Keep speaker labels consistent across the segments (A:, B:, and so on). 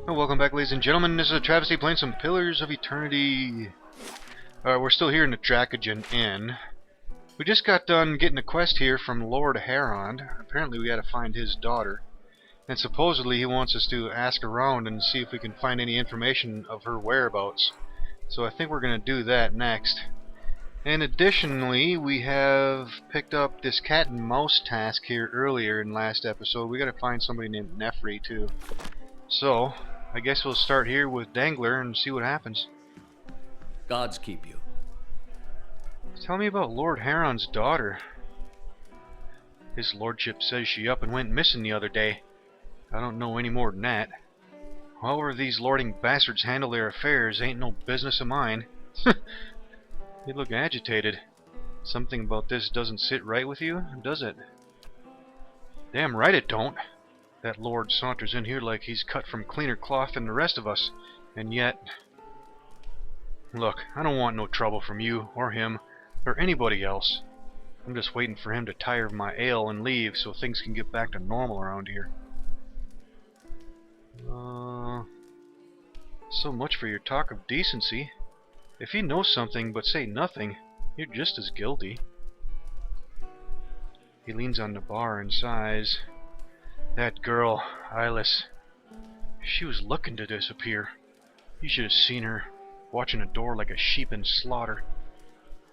A: And welcome back, ladies and gentlemen. This is AhTravesty playing some Pillars of Eternity. We're still here in the Dracogen Inn. We just got done getting a quest here from Lord Heron. Apparently we gotta find his daughter. And supposedly he wants us to ask around and see if we can find any information of her whereabouts. So I think we're gonna do that next. And additionally, we have picked up this cat and mouse task here earlier in last episode. We gotta find somebody named Nefri too. So, I guess we'll start here with Dangler and see what happens.
B: Gods keep you.
A: Tell me about Lord Heron's daughter. His lordship says she up and went missing the other day. I don't know any more than that. However these lording bastards handle their affairs ain't no business of mine. You look agitated. Something about this doesn't sit right with you, does it? Damn right it don't. That lord saunters in here like he's cut from cleaner cloth than the rest of us, and yet... Look, I don't want no trouble from you, or him, or anybody else. I'm just waiting for him to tire of my ale and leave so things can get back to normal around here. So much for your talk of decency. If you know something but say nothing, you're just as guilty. He leans on the bar and sighs. That girl, Ilis, she was looking to disappear. You should have seen her, watching a door like a sheep in slaughter.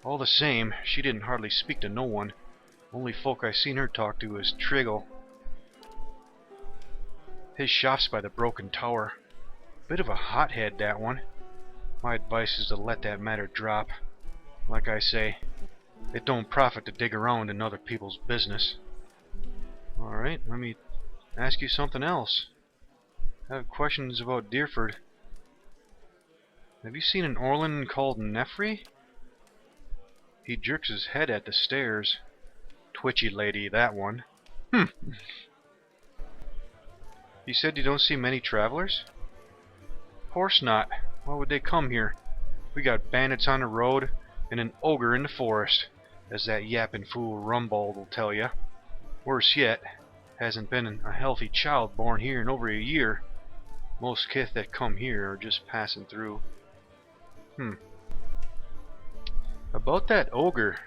A: All the same, she didn't hardly speak to no one. Only folk I seen her talk to is Triggle. His shop's by the broken tower. Bit of a hothead, that one. My advice is to let that matter drop. Like I say, it don't profit to dig around in other people's business. Alright, let me ask you something else. I have questions about Deerford. Have you seen an Orlin called Nefri? He jerks his head at the stairs. Twitchy lady, that one. You said you don't see many travelers? Course not. Why would they come here? We got bandits on the road and an ogre in the forest, as that yapping fool Rumbald will tell ya. Worse yet, hasn't been a healthy child born here in over a year. Most kith that come here are just passing through. About that ogre.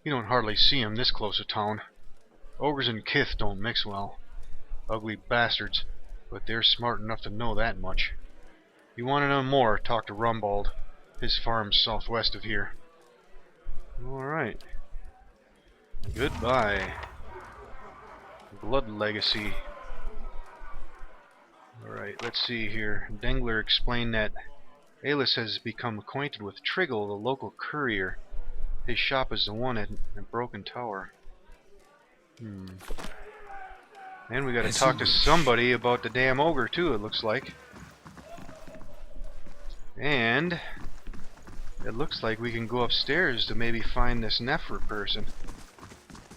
A: You don't hardly see him this close to town. Ogres and kith don't mix well. Ugly bastards, but they're smart enough to know that much. You want to know more, talk to Rumbald. His farm's southwest of here. Alright. Goodbye. Blood legacy. Alright, let's see here. Dangler explained that Alis has become acquainted with Triggle, the local courier. His shop is the one at Broken Tower. And we gotta talk to somebody about the damn ogre too, it looks like. And it looks like we can go upstairs to maybe find this Nefri person.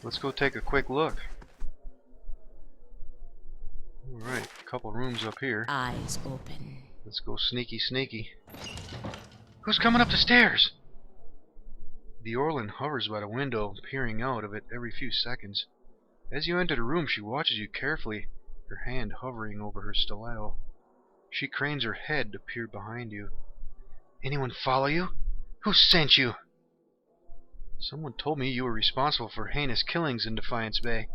A: Let's go take a quick look. Alright, a couple rooms up here.
C: Eyes open.
A: Let's go sneaky sneaky. Who's coming up the stairs? The Orlin hovers by the window, peering out of it every few seconds. As you enter the room, she watches you carefully, her hand hovering over her stiletto. She cranes her head to peer behind you. Anyone follow you? Who sent you? Someone told me you were responsible for heinous killings in Defiance Bay.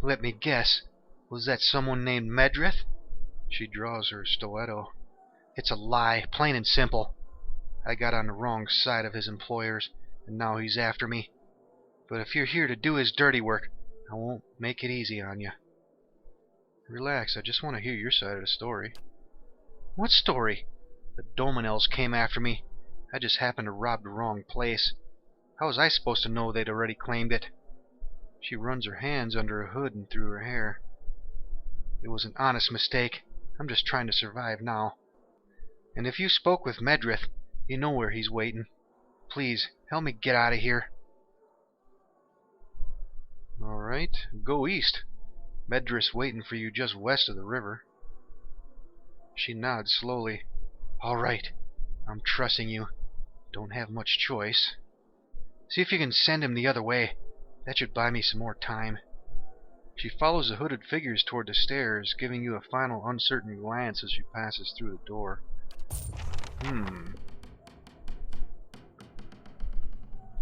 A: Let me guess. Was that someone named Medrith? She draws her stiletto. It's a lie, plain and simple. I got on the wrong side of his employers, and now he's after me. But if you're here to do his dirty work, I won't make it easy on you. Relax, I just want to hear your side of the story. What story? The Dominels came after me. I just happened to rob the wrong place. How was I supposed to know they'd already claimed it? She runs her hands under her hood and through her hair. It was an honest mistake. I'm just trying to survive now. And if you spoke with Medrith, you know where he's waiting. Please, help me get out of here. Alright, go east. Medrith's waiting for you just west of the river. She nods slowly. Alright, I'm trusting you. Don't have much choice. See if you can send him the other way. That should buy me some more time. She follows the hooded figures toward the stairs, giving you a final uncertain glance as she passes through the door.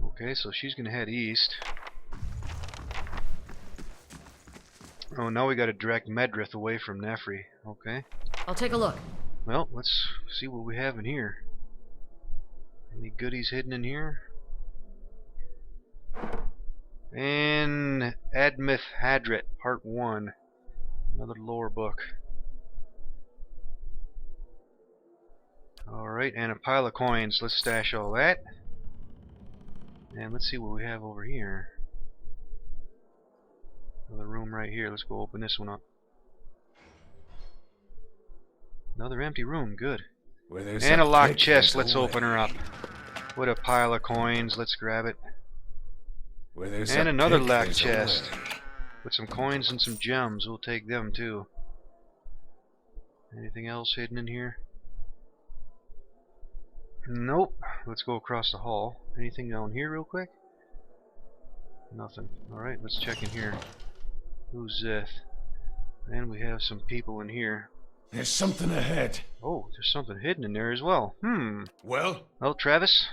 A: Okay, so she's gonna head east. Oh, now we gotta direct Medrith away from Nefri. Okay.
C: I'll take a look.
A: Well, let's see what we have in here. Any goodies hidden in here? And Admith Hadret, Part 1. Another lore book. Alright, and a pile of coins. Let's stash all that. And let's see what we have over here. Another room right here. Let's go open this one up. Another empty room. Good. And a locked chest. Let's open her up. With a pile of coins. Let's grab it. And another locked chest. With some coins and some gems. We'll take them too. Anything else hidden in here? Nope. Let's go across the hall. Anything down here real quick? Nothing. Alright, let's check in here. Who's this? And we have some people in here.
D: There's something ahead.
A: Oh, there's something hidden in there as well.
D: Well,
A: Travis,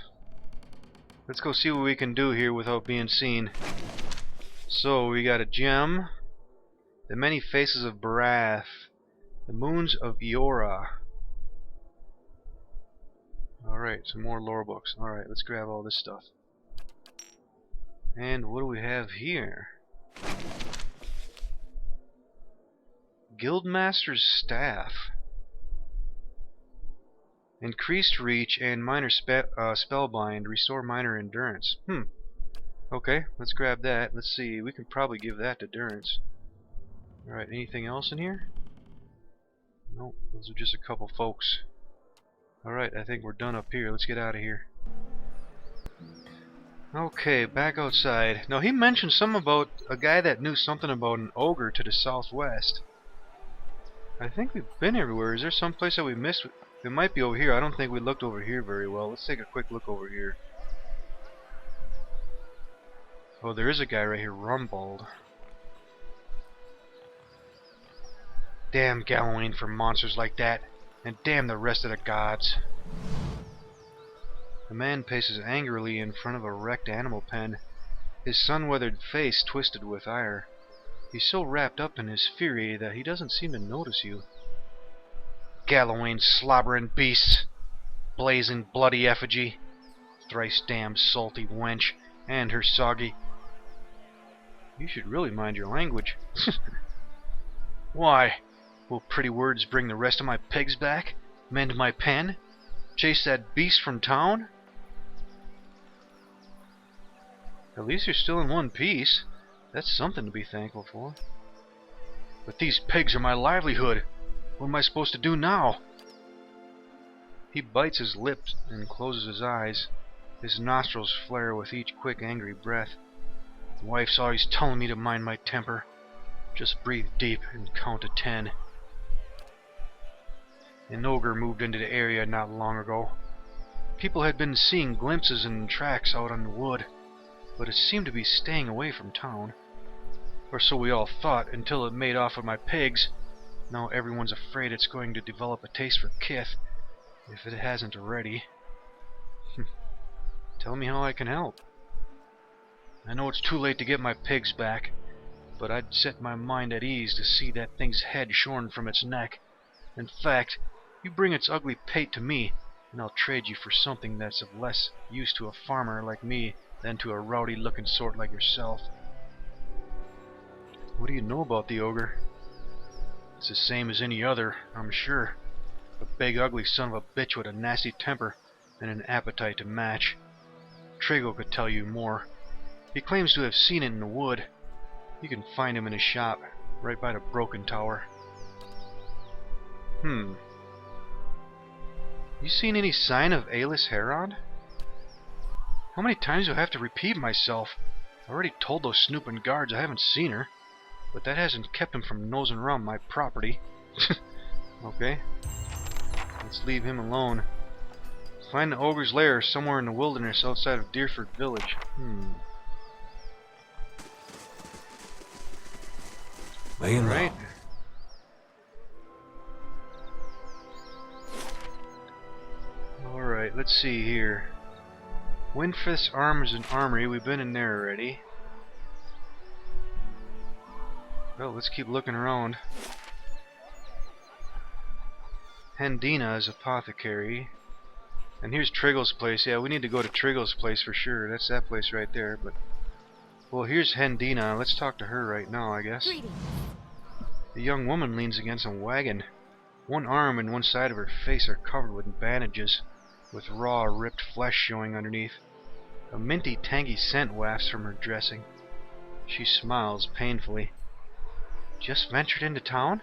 A: let's go see what we can do here without being seen. So, we got a gem. The many faces of Barath. The moons of Eora. Alright, some more lore books. Alright, let's grab all this stuff. And what do we have here? Guildmaster's Staff. Increased reach and minor spellbind. Restore minor endurance. Okay, let's grab that. Let's see, we can probably give that to Durance. Alright, anything else in here? Nope, those are just a couple folks. Alright, I think we're done up here. Let's get out of here. Okay, back outside. Now, he mentioned something about a guy that knew something about an ogre to the southwest. I think we've been everywhere. Is there some place that we missed? It might be over here. I don't think we looked over here very well. Let's take a quick look over here. Oh, there is a guy right here, Rumbald. Damn Galloween for monsters like that. And damn the rest of the gods. The man paces angrily in front of a wrecked animal pen, his sun-weathered face twisted with ire. He's so wrapped up in his fury that he doesn't seem to notice you. Galloween slobbering beasts, blazing bloody effigy, thrice damned salty wench, and her soggy. You should really mind your language. Why? Will pretty words bring the rest of my pigs back? Mend my pen? Chase that beast from town? At least you're still in one piece. That's something to be thankful for. But these pigs are my livelihood. What am I supposed to do now? He bites his lips and closes his eyes. His nostrils flare with each quick, angry breath. The wife's always telling me to mind my temper. Just breathe deep and count to 10. An ogre moved into the area not long ago. People had been seeing glimpses and tracks out on the wood, but it seemed to be staying away from town. Or so we all thought, until it made off with my pigs. Now everyone's afraid it's going to develop a taste for kith, if it hasn't already. Tell me how I can help. I know it's too late to get my pigs back, but I'd set my mind at ease to see that thing's head shorn from its neck. In fact, you bring its ugly pate to me, and I'll trade you for something that's of less use to a farmer like me than to a rowdy-looking sort like yourself. What do you know about the ogre? It's the same as any other, I'm sure. A big, ugly son of a bitch with a nasty temper and an appetite to match. Trago could tell you more. He claims to have seen it in the wood. You can find him in his shop, right by the Broken Tower. You seen any sign of Alis Heron? How many times do I have to repeat myself? I already told those snooping guards I haven't seen her, but that hasn't kept him from nosing around my property. Okay, let's leave him alone. Find the ogre's lair somewhere in the wilderness outside of Deerford Village.
D: Laying low.
A: Right. Alright, let's see here. Windfist Arms and Armory, we've been in there already. Well, let's keep looking around. Hendina's Apothecary. And here's Triggle's place. Yeah, we need to go to Triggle's place for sure. That's that place right there. But well, here's Hendina. Let's talk to her right now, I guess. The young woman leans against a wagon. One arm and one side of her face are covered with bandages, with raw, ripped flesh showing underneath. A minty, tangy scent wafts from her dressing. She smiles painfully. Just ventured into town?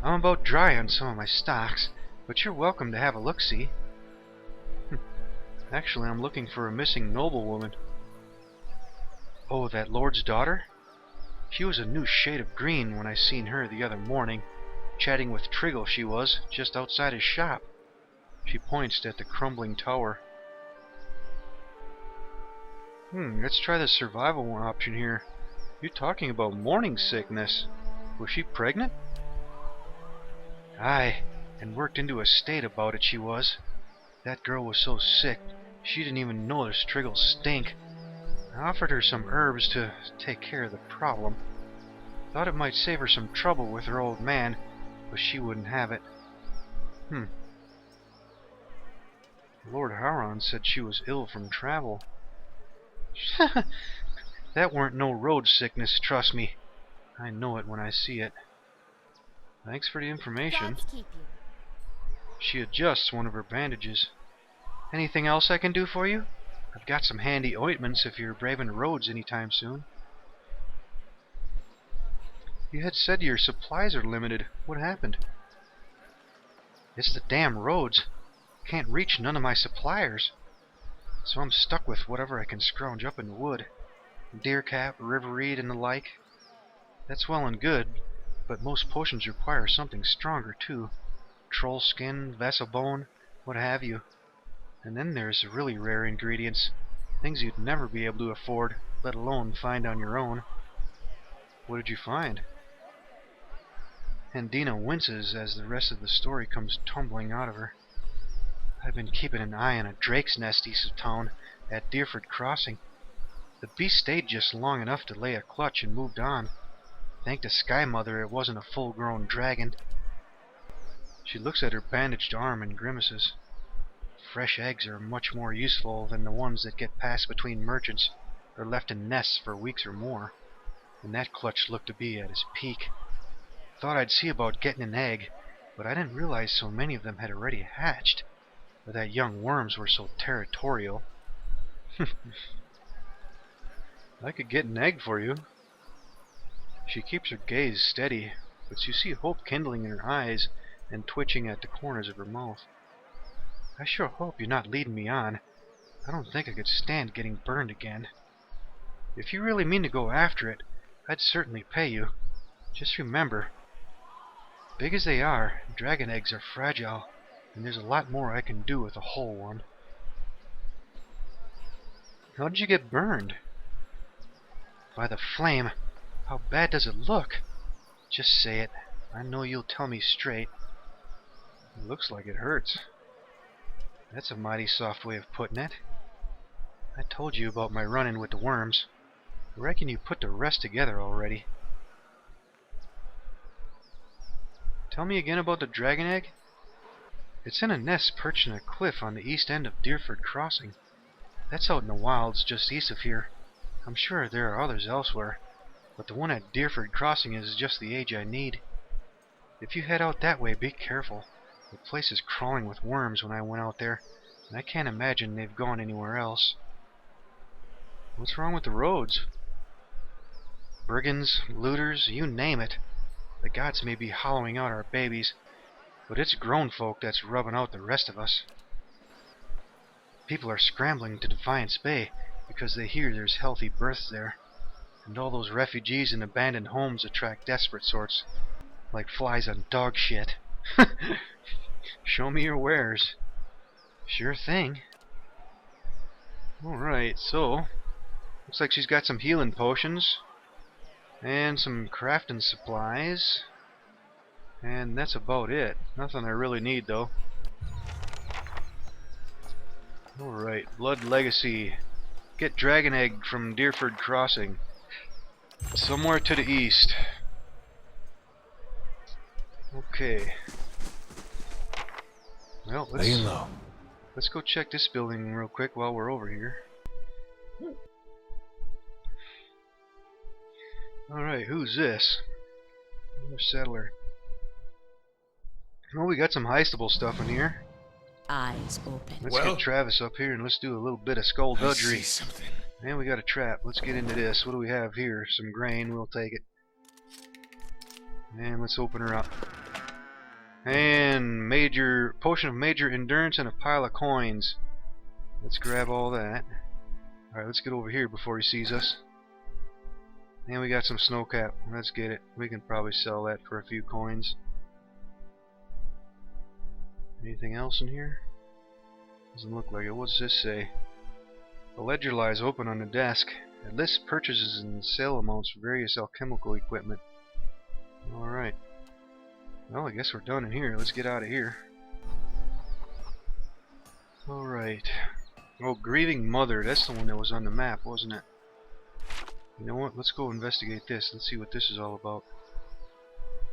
A: I'm about dry on some of my stocks, but you're welcome to have a look-see. Actually, I'm looking for a missing noblewoman. Oh, that lord's daughter? She was a new shade of green when I seen her the other morning. Chatting with Triggle she was, just outside his shop. She points at the crumbling tower. Let's try the survival option here. You're talking about morning sickness. Was she pregnant? Aye, and worked into a state about it she was. That girl was so sick, she didn't even notice Triggle's stink. I offered her some herbs to take care of the problem. Thought it might save her some trouble with her old man, but she wouldn't have it. Lord Haron said she was ill from travel. That weren't no road sickness, trust me. I know it when I see it. Thanks for the information. She adjusts one of her bandages. Anything else I can do for you? I've got some handy ointments if you're braving the roads anytime soon. You had said your supplies are limited. What happened? It's the damn roads. Can't reach none of my suppliers. So I'm stuck with whatever I can scrounge up in the wood. Deercap, riverweed, and the like. That's well and good, but most potions require something stronger too. Troll skin, vessel bone, what have you. And then there's really rare ingredients. Things you'd never be able to afford, let alone find on your own. What did you find? Hendina winces as the rest of the story comes tumbling out of her. I've been keeping an eye on a drake's nest east of town, at Deerford Crossing. The beast stayed just long enough to lay a clutch and moved on. Thank the Sky Mother it wasn't a full-grown dragon. She looks at her bandaged arm and grimaces. Fresh eggs are much more useful than the ones that get passed between merchants or left in nests for weeks or more. And that clutch looked to be at its peak. Thought I'd see about getting an egg, but I didn't realize so many of them had already hatched, or that young worms were so territorial. I could get an egg for you. She keeps her gaze steady, but you see hope kindling in her eyes and twitching at the corners of her mouth. I sure hope you're not leading me on. I don't think I could stand getting burned again. If you really mean to go after it, I'd certainly pay you. Just remember, big as they are, dragon eggs are fragile, and there's a lot more I can do with a whole one. How did you get burned? By the flame. How bad does it look? Just say it. I know you'll tell me straight. It looks like it hurts. That's a mighty soft way of putting it. I told you about my run-in with the worms. I reckon you put the rest together already. Tell me again about the dragon egg? It's in a nest perched in a cliff on the east end of Deerford Crossing. That's out in the wilds just east of here. I'm sure there are others elsewhere, but the one at Deerford Crossing is just the age I need. If you head out that way, be careful. The place is crawling with worms when I went out there, and I can't imagine they've gone anywhere else. What's wrong with the roads? Brigands, looters, you name it. The gods may be hollowing out our babies, but it's grown folk that's rubbing out the rest of us. People are scrambling to Defiance Bay because they hear there's healthy births there, and all those refugees in abandoned homes attract desperate sorts, like flies on dog shit. Show me your wares. Sure thing. Alright, so looks like she's got some healing potions. And some crafting supplies. And that's about it. Nothing I really need, though. Alright, Blood Legacy. Get Dragon Egg from Deerford Crossing. Somewhere to the east. Okay. Well,
D: Laying low.
A: let's go check this building real quick while we're over here. Alright, who's this? Another settler. Oh, we got some heistable stuff in here.
C: Eyes open.
A: Let's
D: Well?
A: get Travis up here and let's do a little bit of
D: I see
A: skullduggery.
D: something.
A: And we got a trap. Let's get into this. What do we have here? Some grain. We'll take it. And let's open her up. And major potion of major endurance and a pile of coins. Let's grab all that. Alright, let's get over here before he sees us. And we got some snowcap. Let's get it. We can probably sell that for a few coins. Anything else in here? Doesn't look like it. What does this say? The ledger lies open on the desk. It lists purchases and sale amounts for various alchemical equipment. Alright. Well, I guess we're done in here. Let's get out of here. Alright. Oh, Grieving Mother. That's the one that was on the map, wasn't it? You know what? Let's go investigate this. Let's see what this is all about.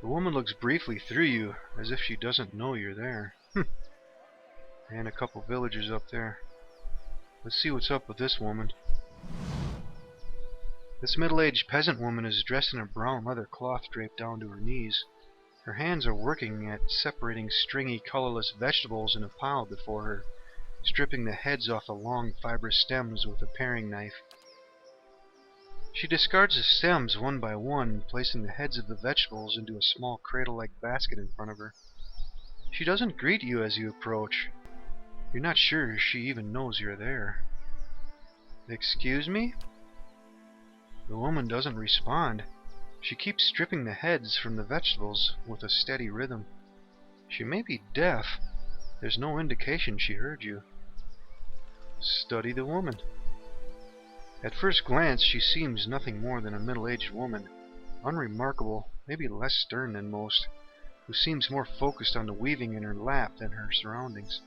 A: The woman looks briefly through you, as if she doesn't know you're there. And a couple villagers up there. Let's see what's up with this woman. This middle-aged peasant woman is dressed in a brown leather cloth draped down to her knees. Her hands are working at separating stringy, colorless vegetables in a pile before her, stripping the heads off the long, fibrous stems with a paring knife. She discards the stems one by one, placing the heads of the vegetables into a small cradle-like basket in front of her. She doesn't greet you as you approach. You're not sure she even knows you're there. Excuse me? The woman doesn't respond. She keeps stripping the heads from the vegetables with a steady rhythm. She may be deaf. There's no indication she heard you. Study the woman. At first glance, she seems nothing more than a middle-aged woman, unremarkable, maybe less stern than most, who seems more focused on the weaving in her lap than her surroundings.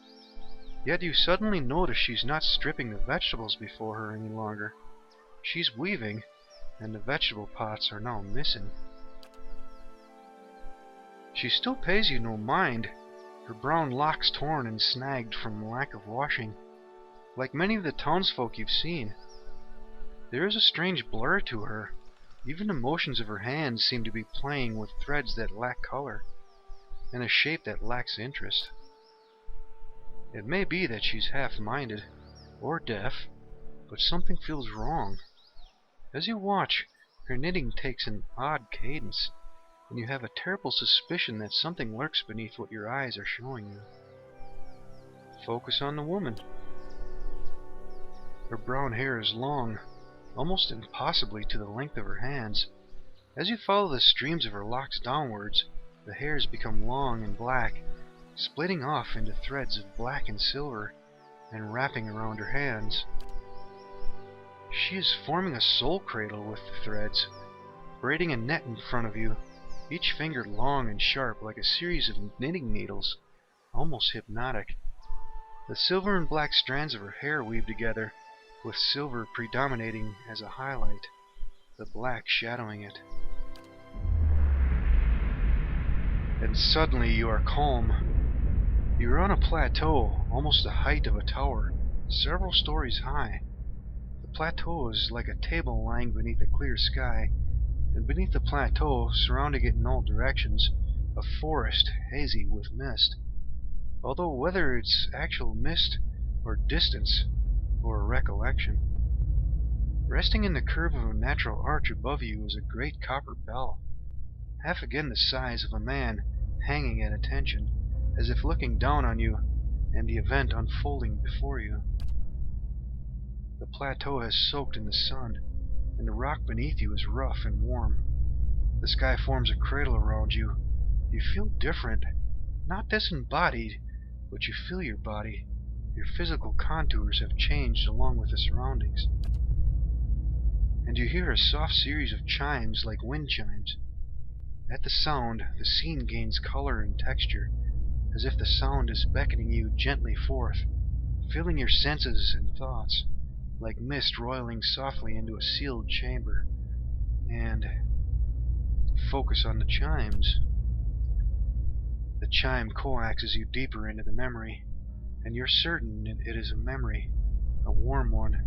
A: Yet you suddenly notice she's not stripping the vegetables before her any longer. She's weaving, and the vegetable pots are now missing. She still pays you no mind, her brown locks torn and snagged from lack of washing, like many of the townsfolk you've seen. There is a strange blur to her. Even the motions of her hands seem to be playing with threads that lack color, and a shape that lacks interest. It may be that she's half-minded, or deaf, but something feels wrong. As you watch, her knitting takes an odd cadence, and you have a terrible suspicion that something lurks beneath what your eyes are showing you. Focus on the woman. Her brown hair is long, almost impossibly to the length of her hands. As you follow the streams of her locks downwards, the hairs become long and black, splitting off into threads of black and silver, and wrapping around her hands. She is forming a soul cradle with the threads, braiding a net in front of you, each finger long and sharp like a series of knitting needles, almost hypnotic. The silver and black strands of her hair weave together, with silver predominating as a highlight, the black shadowing it. And suddenly you are calm. You are on a plateau, almost the height of a tower, several stories high. The plateau is like a table lying beneath a clear sky, and beneath the plateau, surrounding it in all directions, a forest hazy with mist. Although whether it's actual mist, or distance, or a recollection. Resting in the curve of a natural arch above you is a great copper bell, half again the size of a man, hanging at attention, as if looking down on you and the event unfolding before you. The plateau has soaked in the sun, and the rock beneath you is rough and warm. The sky forms a cradle around you. You feel different, not disembodied, but you feel your body. Your physical contours have changed along with the surroundings. and you hear a soft series of chimes like wind chimes. At the sound, the scene gains color and texture, as if the sound is beckoning you gently forth, filling your senses and thoughts, like mist roiling softly into a sealed chamber. And focus on the chimes. The chime coaxes you deeper into the memory, and you're certain it is a memory, a warm one.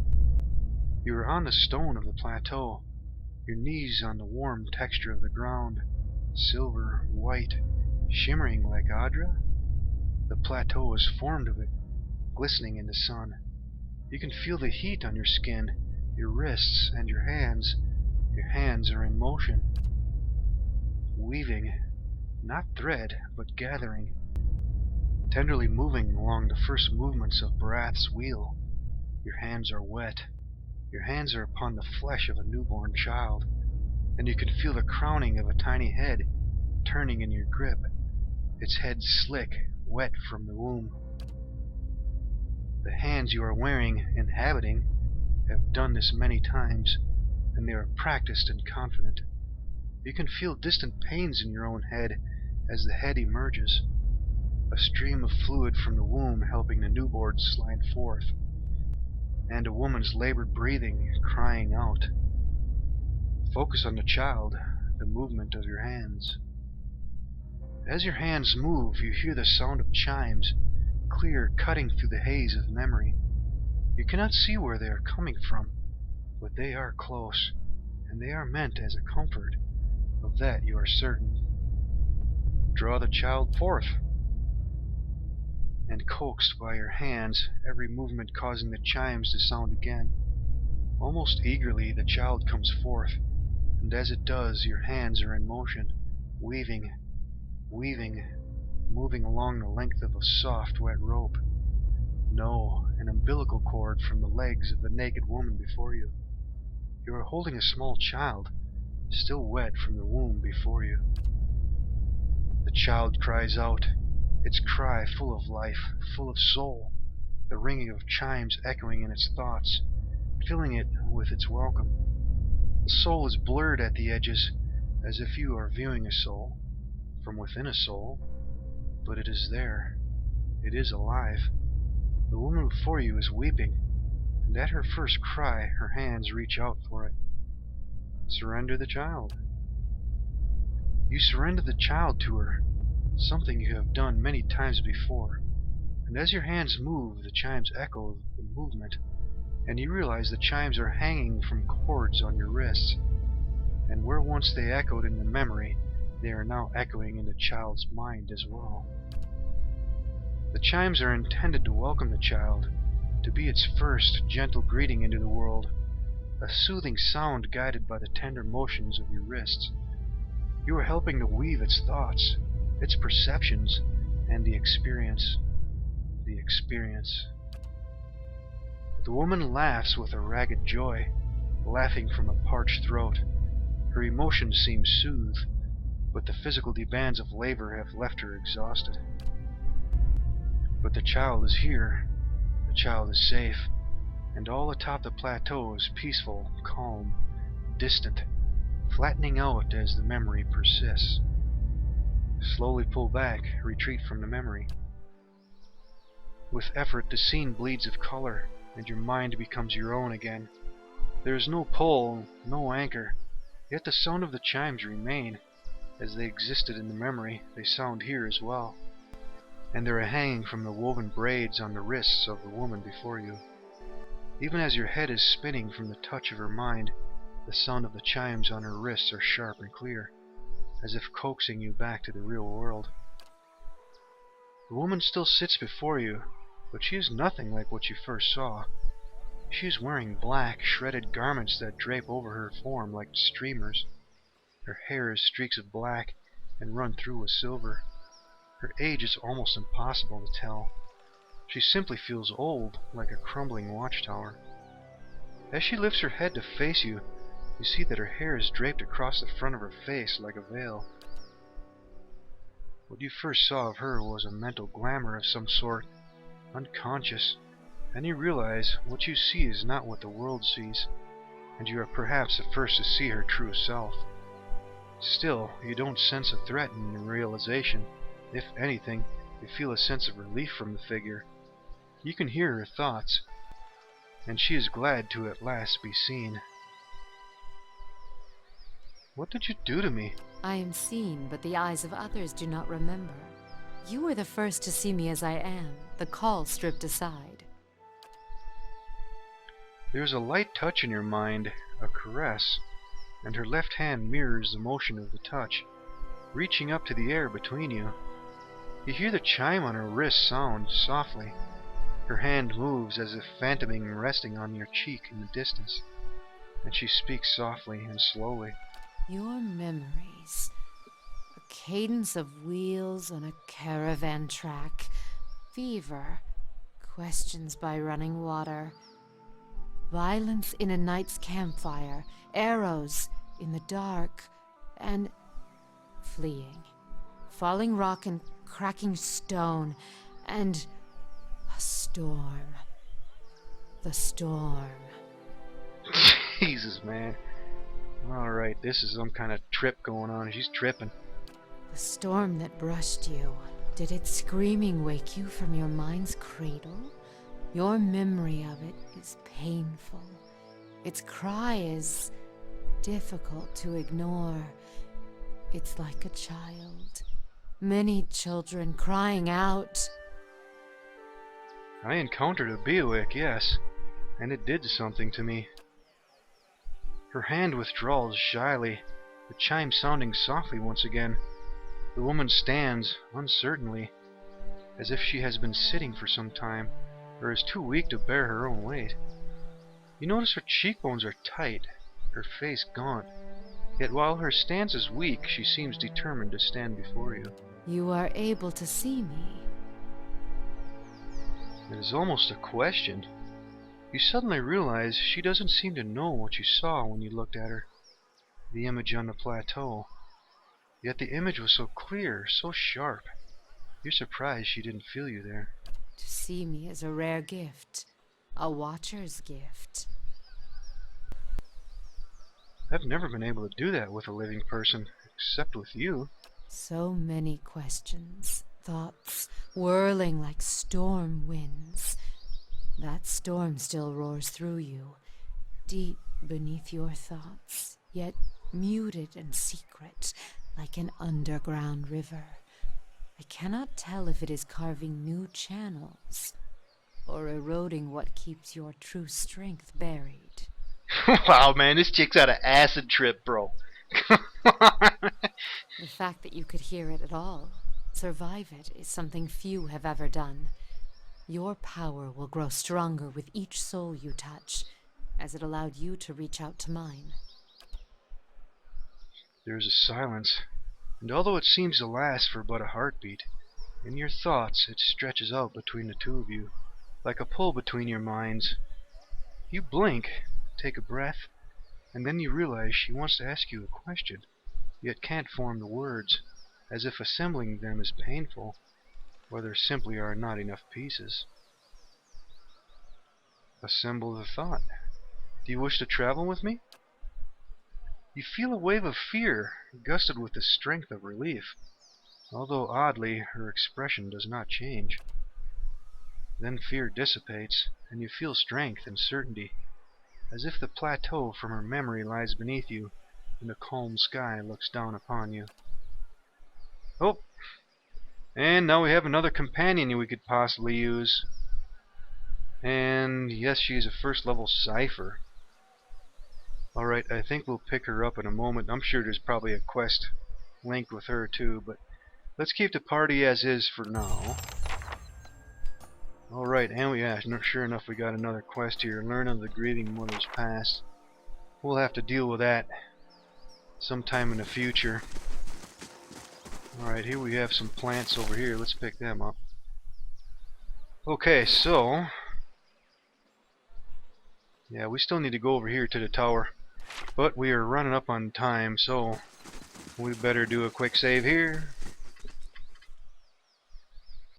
A: You are on the stone of the plateau, your knees on the warm texture of the ground, silver, white, shimmering like AhTravesty. The plateau is formed of it, glistening in the sun. You can feel the heat on your skin, your wrists, and your hands. Your hands are in motion, weaving, not thread, but gathering, tenderly moving along the first movements of Barath's wheel. Your hands are wet. Your hands are upon the flesh of a newborn child, and you can feel the crowning of a tiny head turning in your grip, its head slick, wet from the womb. The hands you are wearing, inhabiting, have done this many times, and they are practiced and confident. You can feel distant pains in your own head as the head emerges, a stream of fluid from the womb helping the newborn slide forth, and a woman's labored breathing, crying out. Focus on the child, the movement of your hands. As your hands move, you hear the sound of chimes, clear, cutting through the haze of memory. You cannot see where they are coming from, but they are close, and they are meant as a comfort. Of that you are certain. Draw the child forth, and coaxed by your hands, every movement causing the chimes to sound again. Almost eagerly the child comes forth, and as it does, your hands are in motion, weaving, moving along the length of a soft, wet rope. No, an umbilical cord from the legs of the naked woman before you. You are holding a small child, still wet from the womb before you. The child cries out, its cry full of life, full of soul, the ringing of chimes echoing in its thoughts, filling it with its welcome. The soul is blurred at the edges, as if you are viewing a soul from within a soul, but it is there. It is alive. The woman before you is weeping, and at her first cry, her hands reach out for it. Surrender the child. You surrender the child to her, something you have done many times before, and as your hands move, the chimes echo the movement, and you realize the chimes are hanging from cords on your wrists, and where once they echoed in the memory, they are now echoing in the child's mind as well. The chimes are intended to welcome the child, to be its first gentle greeting into the world, a soothing sound guided by the tender motions of your wrists. You are helping to weave its thoughts, its perceptions, and the experience. The experience. The woman laughs with a ragged joy, laughing from a parched throat. Her emotions seem soothed, but the physical demands of labor have left her exhausted. But the child is here. The child is safe, and all atop the plateau is peaceful, calm, distant, flattening out as the memory persists. Slowly pull back, retreat from the memory. With effort, the scene bleeds of color, and your mind becomes your own again. There is no pole, no anchor, yet the sound of the chimes remain. As they existed in the memory, they sound here as well, and they are hanging from the woven braids on the wrists of the woman before you. Even as your head is spinning from the touch of her mind, the sound of the chimes on her wrists are sharp and clear, as if coaxing you back to the real world. The woman still sits before you, but she is nothing like what you first saw. She is wearing black, shredded garments that drape over her form like streamers. Her hair is streaks of black and run through with silver. Her age is almost impossible to tell. She simply feels old, like a crumbling watchtower. As she lifts her head to face you, you see that her hair is draped across the front of her face like a veil. What you first saw of her was a mental glamour of some sort, unconscious, and you realize what you see is not what the world sees. and you are perhaps the first to see her true self. Still, you don't sense a threat in the realization. If anything, you feel a sense of relief from the figure. You can hear her thoughts, and she is glad to at last be seen. What did you do to me?
C: I am seen, but the eyes of others do not remember. You were the first to see me as I am, the call stripped aside.
A: There's a light touch in your mind, a caress, and her left hand mirrors the motion of the touch, reaching up to the air between you. You hear the chime on her wrist sound softly. Her hand moves as if phantoming resting on your cheek in the distance, and she speaks softly and slowly.
C: Your memories. A cadence of wheels on a caravan track. Fever. Questions by running water. Violence in a night's campfire. Arrows in the dark. And fleeing. Falling rock and cracking stone. And a storm. The storm.
A: Jesus, man. Alright, this is some kind of trip going on. She's tripping.
C: The storm that brushed you. Did its screaming wake you from your mind's cradle? Your memory of it is painful. Its cry is difficult to ignore. It's like a child. Many children crying out.
A: I encountered a Beowick, yes, and it did something to me. Her hand withdraws shyly, the chime sounding softly once again. The woman stands uncertainly, as if she has been sitting for some time, or is too weak to bear her own weight. You notice her cheekbones are tight, her face gaunt, yet while her stance is weak, she seems determined to stand before you.
C: You are able to see me.
A: It is almost a question. You suddenly realize she doesn't seem to know what you saw when you looked at her, the image on the plateau. Yet the image was so clear, so sharp. You're surprised she didn't feel you there.
C: To see me is a rare gift, a watcher's gift.
A: I've never been able to do that with a living person, except with you.
C: So many questions, thoughts whirling like storm winds. That storm still roars through you, deep beneath your thoughts, yet muted and secret, like an underground river. I cannot tell if it is carving new channels, or eroding what keeps your true strength buried.
A: Wow, man, this chick's had an acid trip, bro.
C: The fact that you could hear it at all, survive it, is something few have ever done. Your power will grow stronger with each soul you touch, as it allowed you to reach out to mine.
A: There is a silence, and although it seems to last for but a heartbeat, in your thoughts it stretches out between the two of you, like a pull between your minds. You blink, take a breath, and then you realize she wants to ask you a question, yet can't form the words, as if assembling them is painful, or there simply are not enough pieces. Assemble the thought. Do you wish to travel with me? You feel a wave of fear, gusted with the strength of relief, although oddly her expression does not change. Then fear dissipates, and you feel strength and certainty, as if the plateau from her memory lies beneath you, and a calm sky looks down upon you. Oh, and now we have another companion we could possibly use. And yes, she's a first level cipher. Alright, I think we'll pick her up in a moment. I'm sure there's probably a quest linked with her too, but let's keep the party as is for now. Alright, and sure enough we got another quest here. Learn of the grieving mother's past. We'll have to deal with that sometime in the future. Alright, here we have some plants over here. Let's pick them up. Okay, so yeah, we still need to go over here to the tower, but we are running up on time, so we better do a quick save here